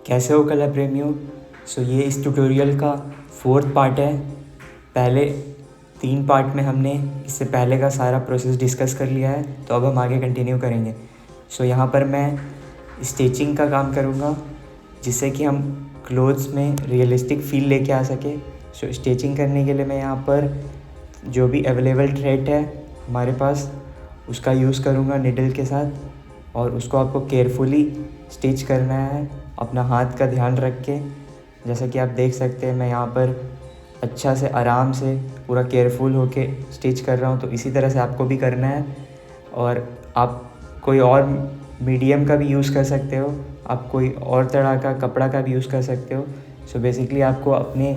कैसे हो कला प्रेमियों। ये इस ट्यूटोरियल का 4th पार्ट है। पहले 3 पार्ट में हमने इससे पहले का सारा प्रोसेस डिस्कस कर लिया है, तो अब हम आगे कंटिन्यू करेंगे। यहाँ पर मैं स्टिचिंग का काम करूँगा, जिससे कि हम क्लोथ्स में रियलिस्टिक फील लेके आ सके। स्टिचिंग करने के लिए मैं यहाँ पर जो भी अवेलेबल थ्रेड है हमारे पास, उसका यूज़ करूँगा निडल के साथ, और उसको आपको केयरफुली स्टिच करना है अपना हाथ का ध्यान रख के। जैसा कि आप देख सकते हैं मैं यहाँ पर अच्छा से आराम से पूरा केयरफुल होके स्टिच कर रहा हूँ, तो इसी तरह से आपको भी करना है। और आप कोई और मीडियम का भी यूज़ कर सकते हो, आप कोई और तरह का कपड़ा का भी यूज़ कर सकते हो। बेसिकली आपको अपने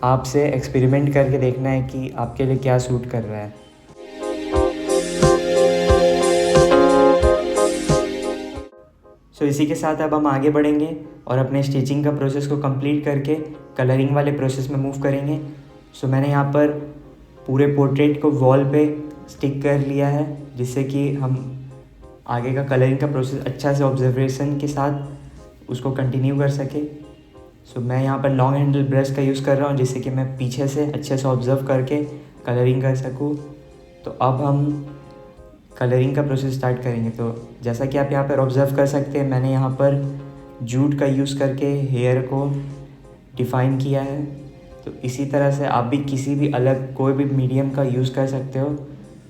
आप से एक्सपेरिमेंट करके देखना है कि आपके लिए क्या सूट कर रहा है। इसी के साथ अब हम आगे बढ़ेंगे और अपने स्टिचिंग का प्रोसेस को कंप्लीट करके कलरिंग वाले प्रोसेस में मूव करेंगे। मैंने यहाँ पर पूरे पोर्ट्रेट को वॉल पे स्टिक कर लिया है, जिससे कि हम आगे का कलरिंग का प्रोसेस अच्छा से ऑब्जर्वेशन के साथ उसको कंटिन्यू कर सके। मैं यहाँ पर लॉन्ग हैंडल ब्रश का यूज़ कर रहा हूँ, जिससे कि मैं पीछे से अच्छे से ऑब्ज़र्व करके कलरिंग कर सकूँ। तो अब हम कलरिंग का प्रोसेस स्टार्ट करेंगे। तो जैसा कि आप यहाँ पर ऑब्ज़र्व कर सकते हैं, मैंने यहाँ पर जूट का यूज़ करके हेयर को डिफ़ाइन किया है। तो इसी तरह से आप भी किसी भी अलग कोई भी मीडियम का यूज़ कर सकते हो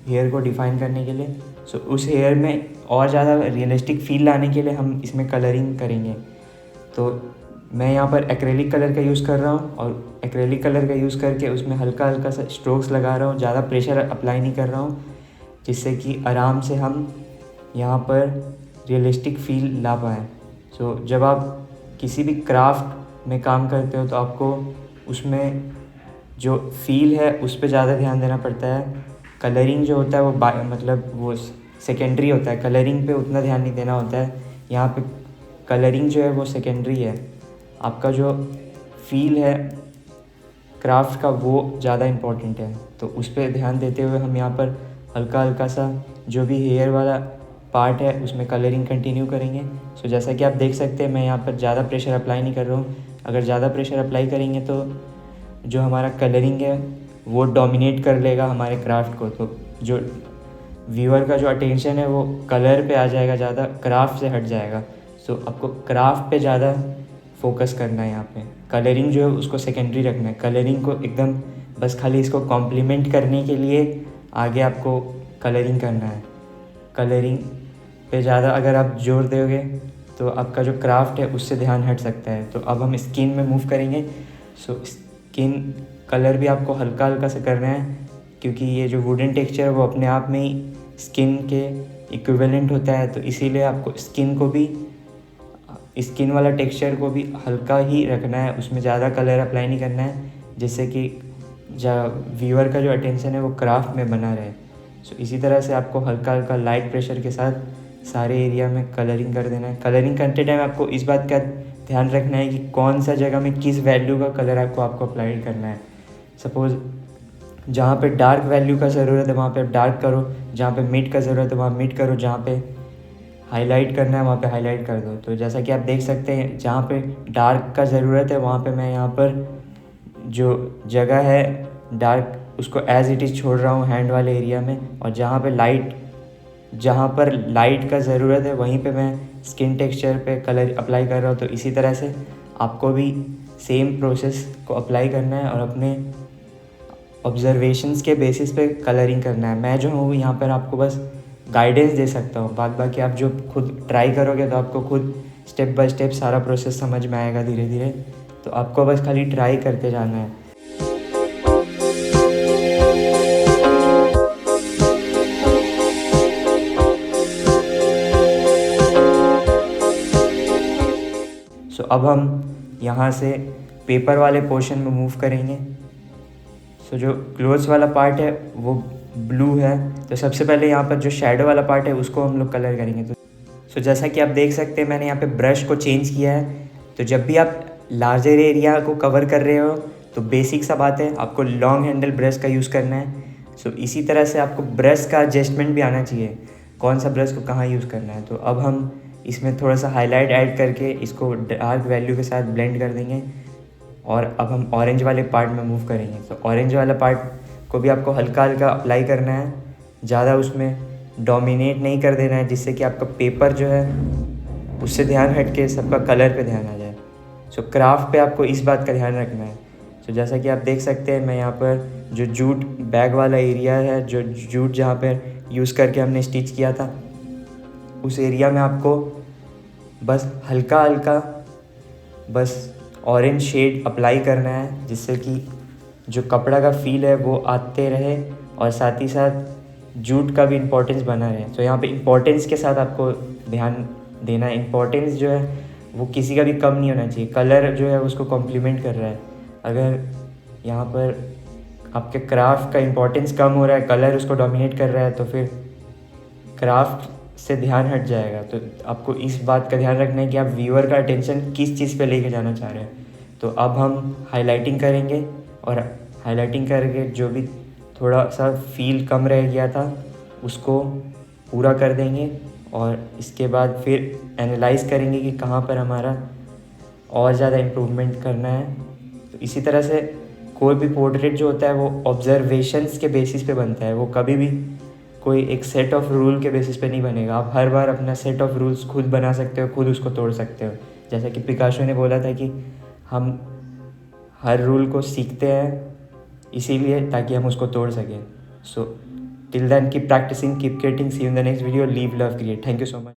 हेयर को डिफ़ाइन करने के लिए। उस हेयर में और ज़्यादा रियलिस्टिक फील लाने के लिए हम इसमें कलरिंग करेंगे। तो मैं यहाँ पर एक्रेलिक कलर का यूज़ कर रहा हूँ, और एक्रेलिक कलर का यूज़ करके उसमें हल्का हल्का सा स्ट्रोक्स लगा रहा हूँ, ज़्यादा प्रेशर अप्लाई नहीं कर रहा हूँ, जिससे कि आराम से हम यहाँ पर रियलिस्टिक फील ला पाएँ। जब आप किसी भी क्राफ्ट में काम करते हो तो आपको उसमें जो फील है उस पर ज़्यादा ध्यान देना पड़ता है। कलरिंग जो होता है वो सेकेंडरी होता है, कलरिंग पे उतना ध्यान नहीं देना होता है। यहाँ पे कलरिंग जो है वो सेकेंडरी है, आपका जो फील है क्राफ्ट का वो ज़्यादा इम्पोर्टेंट है। तो उस पर ध्यान देते हुए हम यहाँ पर हल्का हल्का सा जो भी हेयर वाला पार्ट है उसमें कलरिंग कंटिन्यू करेंगे। जैसा कि आप देख सकते हैं मैं यहाँ पर ज़्यादा प्रेशर अप्लाई नहीं कर रहा हूँ। अगर ज़्यादा प्रेशर अप्लाई करेंगे तो जो हमारा कलरिंग है वो डोमिनेट कर लेगा हमारे क्राफ्ट को। तो जो व्यूअर का जो अटेंशन है वो कलर पे आ जाएगा, ज़्यादा क्राफ्ट से हट जाएगा। आपको क्राफ्ट पे ज़्यादा फोकस करना है। यहाँ पे कलरिंग जो है उसको सेकेंडरी रखना है। कलरिंग को एकदम बस खाली इसको कॉम्प्लीमेंट करने के लिए आगे आपको कलरिंग करना है। कलरिंग पे ज़्यादा अगर आप जोर दोगे तो आपका जो क्राफ्ट है उससे ध्यान हट सकता है। तो अब हम स्किन में मूव करेंगे। स्किन कलर भी आपको हल्का हल्का से करना है, क्योंकि ये जो वुडन टेक्सचर है वो अपने आप में ही स्किन के इक्विवेलेंट होता है। तो इसीलिए आपको स्किन वाला टेक्सचर को भी हल्का ही रखना है, उसमें ज़्यादा कलर अप्लाई नहीं करना है, जिससे कि व्यूअर का जो अटेंशन है वो क्राफ्ट में बना रहे। इसी तरह से आपको हल्का हल्का लाइट प्रेशर के साथ सारे एरिया में कलरिंग कर देना है। कलरिंग करते टाइम आपको इस बात का ध्यान रखना है कि कौन सा जगह में किस वैल्यू का कलर आपको अप्लाई करना है। सपोज़ जहाँ पे डार्क वैल्यू का ज़रूरत है वहाँ पे आप डार्क करो, जहाँ पे मिड का ज़रूरत है वहाँ मिड करो, जहाँ पे हाईलाइट करना है वहाँ पे हाईलाइट कर दो। तो जैसा कि आप देख सकते हैं जहाँ पे डार्क का ज़रूरत है वहाँ पे मैं यहाँ पर जो जगह है डार्क उसको एज इट इज़ छोड़ रहा हूँ हैंड वाले एरिया में, और जहाँ पर लाइट का ज़रूरत है वहीं पे मैं स्किन टेक्सचर पे कलर अप्लाई कर रहा हूँ। तो इसी तरह से आपको भी सेम प्रोसेस को अप्लाई करना है और अपने ऑब्जर्वेशंस के बेसिस पे कलरिंग करना है। मैं जो हूँ यहाँ पर आपको बस गाइडेंस दे सकता हूँ, बाकी आप जो खुद ट्राई करोगे तो आपको खुद स्टेप बाय स्टेप सारा प्रोसेस समझ में आएगा धीरे धीरे। तो आपको बस खाली ट्राई करते जाना है। अब हम यहाँ से पेपर वाले पोर्शन में मूव करेंगे। जो क्लोथ्स वाला पार्ट है वो ब्लू है, तो सबसे पहले यहाँ पर जो शैडो वाला पार्ट है उसको हम लोग कलर करेंगे। तो जैसा कि आप देख सकते हैं मैंने यहाँ पे ब्रश को चेंज किया है। तो जब भी आप लार्जर एरिया को कवर कर रहे हो तो बेसिक सा बात है, आपको लॉन्ग हैंडल ब्रश का यूज़ करना है। इसी तरह से आपको ब्रश का एडजस्टमेंट भी आना चाहिए, कौन सा ब्रश को कहाँ यूज़ करना है। तो अब हम इसमें थोड़ा सा हाईलाइट ऐड करके इसको डार्क वैल्यू के साथ ब्लेंड कर देंगे। और अब हम ऑरेंज वाले पार्ट में मूव करेंगे। तो ऑरेंज वाला पार्ट को भी आपको हल्का हल्का अप्लाई करना है, ज़्यादा उसमें डोमिनेट नहीं कर देना है, जिससे कि आपका पेपर जो है उससे ध्यान हट के सबका कलर पे ध्यान आ जाए। सो क्राफ्ट पे आपको इस बात का ध्यान रखना है। सो जैसा कि आप देख सकते हैं, मैं यहाँ पर जो जूट बैग वाला एरिया है, जो जूट जहाँ पर यूज़ करके हमने स्टिच किया था, उस एरिया में आपको बस हल्का हल्का बस ऑरेंज शेड अप्लाई करना है, जिससे कि जो कपड़ा का फील है वो आते रहे और साथ ही साथ जूट का भी इम्पोर्टेंस बना रहे। तो यहाँ पे इम्पोर्टेंस के साथ आपको ध्यान देना है। इम्पोर्टेंस जो है वो किसी का भी कम नहीं होना चाहिए। कलर जो है उसको कॉम्प्लीमेंट कर रहा है। अगर यहाँ पर आपके क्राफ्ट का इम्पोर्टेंस कम हो रहा है, कलर उसको डोमिनेट कर रहा है, तो फिर क्राफ्ट से ध्यान हट जाएगा। तो आपको इस बात का ध्यान रखना है कि आप व्यूअर का अटेंशन किस चीज़ पे लेके जाना चाह रहे हैं। तो अब हम हाइलाइटिंग करेंगे और हाइलाइटिंग करके जो भी थोड़ा सा फील कम रह गया था उसको पूरा कर देंगे। और इसके बाद फिर एनालाइज़ करेंगे कि कहाँ पर हमारा और ज़्यादा इम्प्रूवमेंट करना है। तो इसी तरह से कोई भी पोर्ट्रेट जो होता है वो ऑब्जर्वेशंस के बेसिस पे बनता है। वो कभी भी कोई एक सेट ऑफ रूल के बेसिस पे नहीं बनेगा। आप हर बार अपना सेट ऑफ रूल्स खुद बना सकते हो, खुद उसको तोड़ सकते हो। जैसा कि पिकासो ने बोला था कि हम हर रूल को सीखते हैं इसीलिए ताकि हम उसको तोड़ सकें। So till then keep practising, keep creating, see you in the next video, leave love create. Thank you so much.